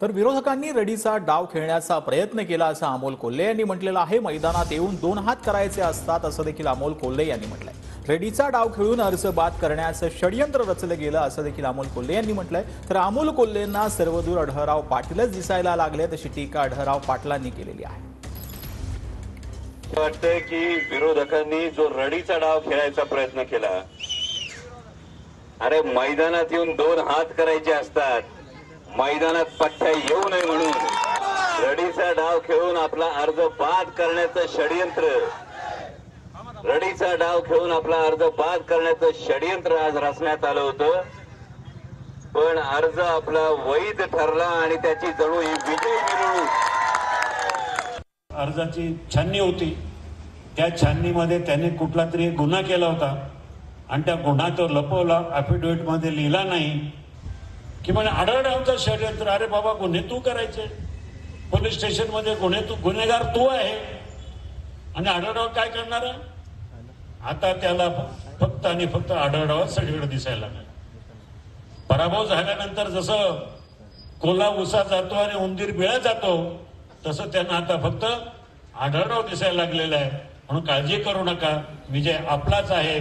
तर विरोधकांनी रडीचा डाव खेळण्याचा प्रयत्न केला असं अमोल कोल्हे यांनी म्हटलेलं आहे। मैदानात येऊन दोन हात करायचे असतात असं देखील अमोल कोल्हे यांनी म्हटलंय। रडीचा डाव खेळून अर्ज बाद करण्याचं षडयंत्र रचलं गेलं असं देखील अमोल कोल्हे यांनी म्हटलंय। तर अमोल कोल्हेंना सर्वदूर आढळराव पाटीलच दिसायला लागले तशी टीका आढळराव पाटलांनी केलेली आहे। वाटतंय की विरोधकांनी जो रडीचा डाव खेळायचा प्रयत्न केला, अरे मैदानात येऊन दोन हात करायचे असतात, मैदानात पठ्ठ्या येऊ नये म्हणून रडीचा डाव खेळून आपला अर्ज बाद करण्याचं षडयंत्र, रडीचा डाव खेळून आपला अर्ज बाद करण्याचं षडयंत्र आज रचण्यात आलं होतं। पण अर्ज आपला वैध ठरला आणि त्याची जणू ही विजय मिरवणूक। अर्जाची छाननी होती, त्या छाननीमध्ये त्याने कुठला तरी गुन्हा केला होता आणि त्या गुन्हा तो लपवला, अफिडेव्हिट मध्ये लिहिला नाही की म्हणजे आढळरावचं षडयंत्र। अरे बाबा, गुन्हे तू करायचे, पोलीस स्टेशन मध्ये गुन्हेगार तू आहे आणि आढळराव काय करणार? आता त्याला फक्त आणि फक्त आढळराव सगळीकडे दिसायला लागला। पराभव झाल्यानंतर जसं कोल्हा उसा जातो आणि उंदीर बिळा जातो, तसं त्यांना आता फक्त आढळराव दिसायला लागलेला आहे। म्हणून काळजी करू नका, विजय आपलाच आहे।